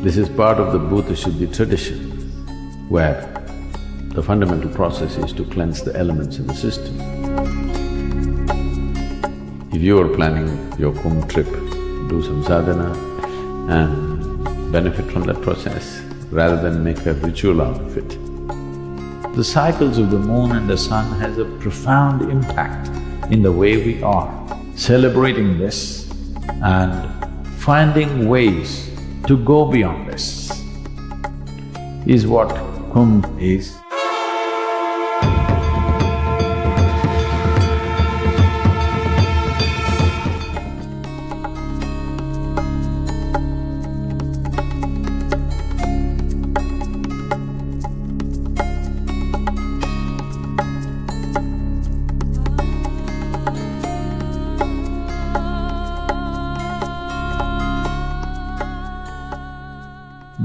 This is part of the Bhuta Shuddhi tradition, where the fundamental process is to cleanse the elements in the system. If you are planning your Kumbh trip, do some sadhana and benefit from that process rather than make a ritual out of it. The cycles of the moon and the sun has a profound impact in the way we are. Celebrating this and finding ways to go beyond this is what Kumbh is.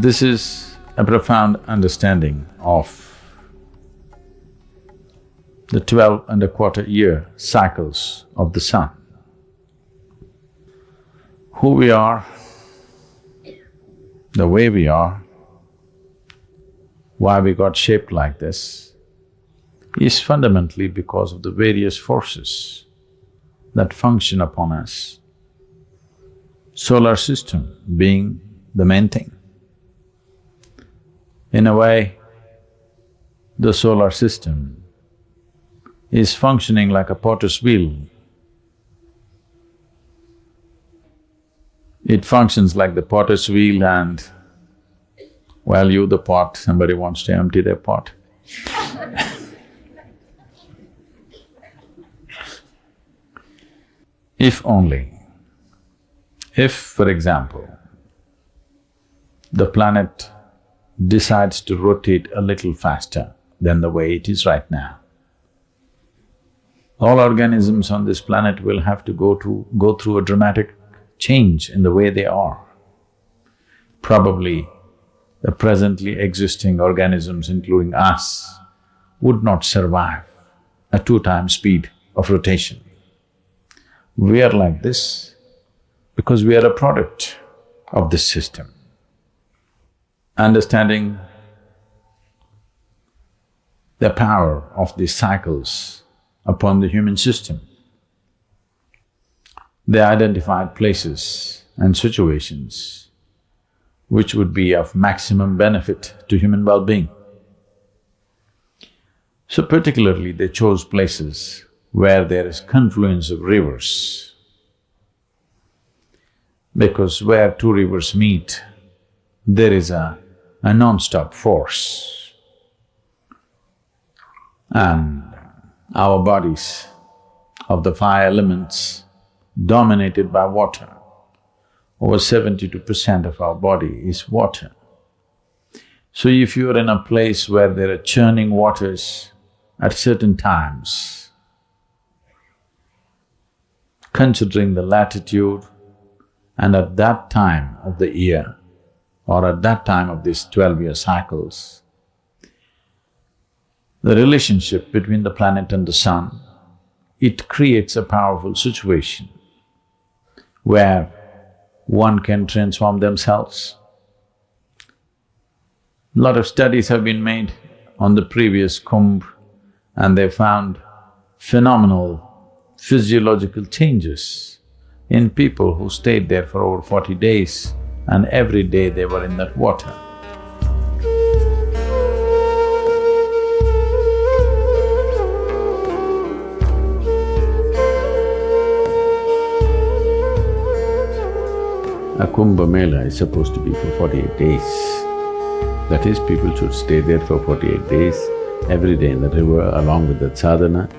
This is a profound understanding of the 12.25-year cycles of the sun. Who we are, the way we are, why we got shaped like this, is fundamentally because of the various forces that function upon us. Solar system being the main thing. In a way, the solar system is functioning like a potter's wheel. It functions like the potter's wheel and, well, you the pot, somebody wants to empty their pot. If only, if, for example, the planet decides to rotate a little faster than the way it is right now, all organisms on this planet will have to go through a dramatic change in the way they are. Probably the presently existing organisms, including us, would not survive a 2x speed of rotation. We are like this because we are a product of this system. Understanding the power of these cycles upon the human system, they identified places and situations which would be of maximum benefit to human well-being. So particularly they chose places where there is confluence of rivers, because where two rivers meet, there is a non-stop force. And our bodies of the five elements dominated by water, over 72% of our body is water. So if you are in a place where there are churning waters at certain times, considering the latitude and at that time of the year, or at that time of these 12-year cycles, the relationship between the planet and the sun, it creates a powerful situation where one can transform themselves. A lot of studies have been made on the previous Kumbh and they found phenomenal physiological changes in people who stayed there for over 40 days and every day they were in that water. A Kumbh Mela is supposed to be for 48 days. That is, people should stay there for 48 days, every day in the river along with that sadhana.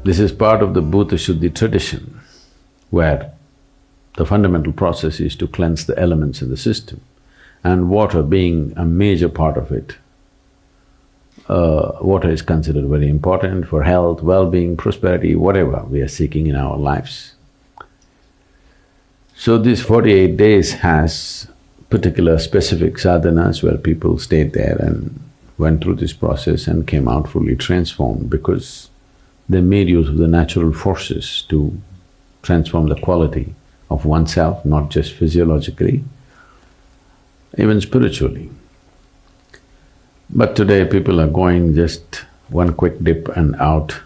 This is part of the Bhuta Shuddhi tradition, where the fundamental process is to cleanse the elements in the system, and water being a major part of it. Water is considered very important for health, well-being, prosperity, whatever we are seeking in our lives. So this 48 days has particular specific sadhanas where people stayed there and went through this process and came out fully transformed because they made use of the natural forces to transform the quality of oneself, not just physiologically. even spiritually. But today people are going just one quick dip and out.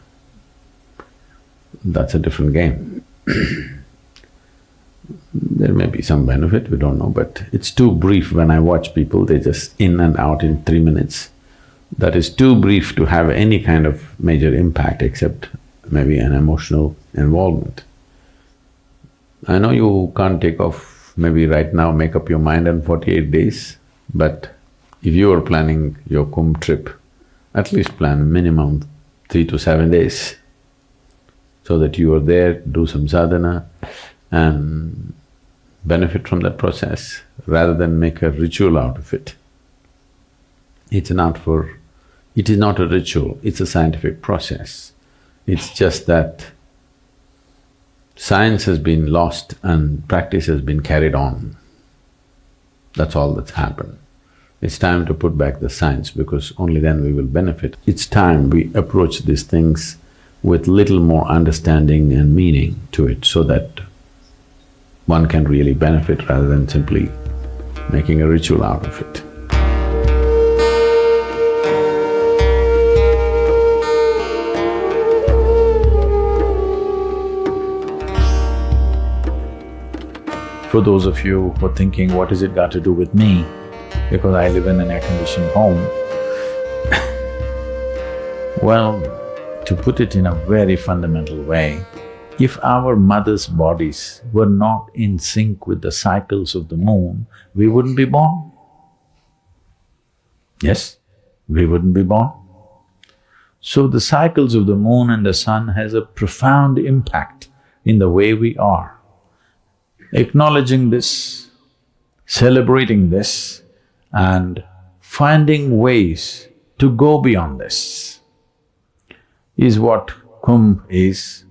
That's a different game. There may be some benefit, we don't know, but it's too brief. When I watch people, they're just in and out in 3 minutes. That is too brief to have any kind of major impact except maybe an emotional involvement. I know you can't take off maybe right now, make up your mind in 48 days, but if you are planning your Kumbh trip, at least plan minimum 3 to 7 days, so that you are there, do some sadhana and benefit from that process, rather than make a ritual out of it. It is not a ritual, it's a scientific process. It's just that science has been lost and practice has been carried on. That's all that's happened. It's time to put back the science, because only then we will benefit. It's time we approach these things with little more understanding and meaning to it, so that one can really benefit rather than simply making a ritual out of it. For those of you who are thinking, what has it got to do with me? Because I live in an air-conditioned home. Well, to put it in a very fundamental way, if our mothers' bodies were not in sync with the cycles of the moon, we wouldn't be born. Yes, we wouldn't be born. So the cycles of the moon and the sun has a profound impact in the way we are. Acknowledging this, celebrating this, and finding ways to go beyond this is what Kumbh is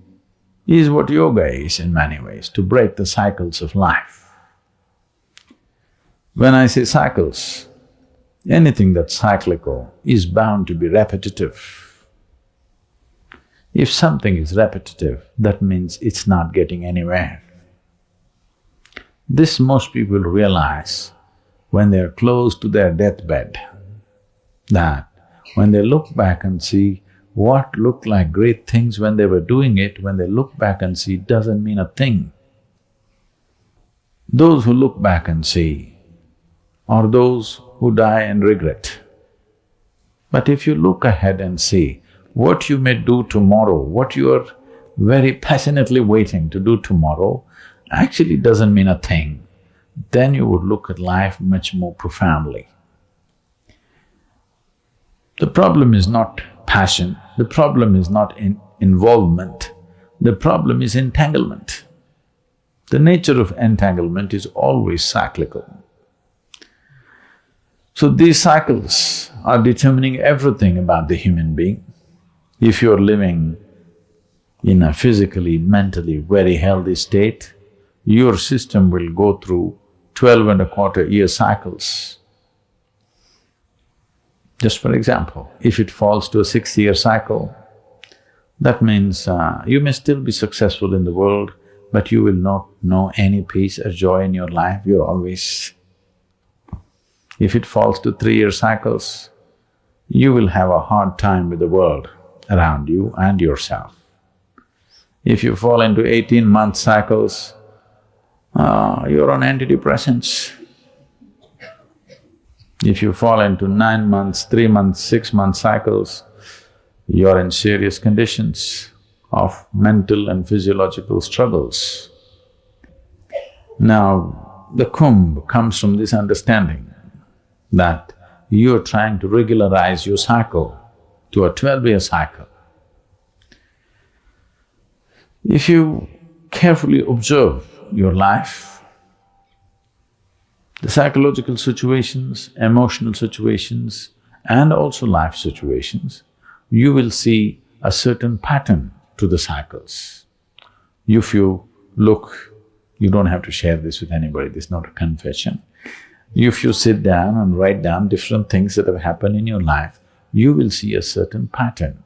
what yoga is in many ways, to break the cycles of life. When I say cycles, anything that's cyclical is bound to be repetitive. If something is repetitive, that means it's not getting anywhere. This most people realize when they're close to their deathbed, that when they look back and see what looked like great things when they were doing it, when they look back and see, doesn't mean a thing. Those who look back and see are those who die and regret. But if you look ahead and see what you may do tomorrow, what you are very passionately waiting to do tomorrow, actually doesn't mean a thing, then you would look at life much more profoundly. The problem is not passion, the problem is not involvement, the problem is entanglement. The nature of entanglement is always cyclical. So these cycles are determining everything about the human being. If you're living in a physically, mentally very healthy state, your system will go through 12.25-year cycles. Just for example, if it falls to a 6-year cycle, that means you may still be successful in the world, but you will not know any peace or joy in your life, you're always… If it falls to 3-year cycles, you will have a hard time with the world around you and yourself. If you fall into 18-month cycles, you're on antidepressants. If you fall into 9 months, 3 months, 6-month cycles, you're in serious conditions of mental and physiological struggles. Now, the Kumbh comes from this understanding that you're trying to regularize your cycle to a 12-year cycle. If you carefully observe your life, the psychological situations, emotional situations, and also life situations, you will see a certain pattern to the cycles. If you look, you don't have to share this with anybody, this is not a confession. If you sit down and write down different things that have happened in your life, you will see a certain pattern.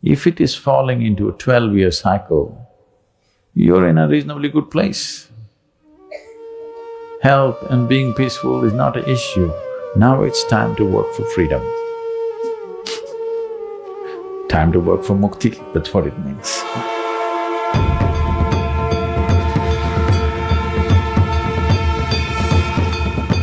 If it is falling into a 12-year cycle, you're in a reasonably good place. health and being peaceful is not an issue. Now it's time to work for freedom. Time to work for Mukthi, that's what it means.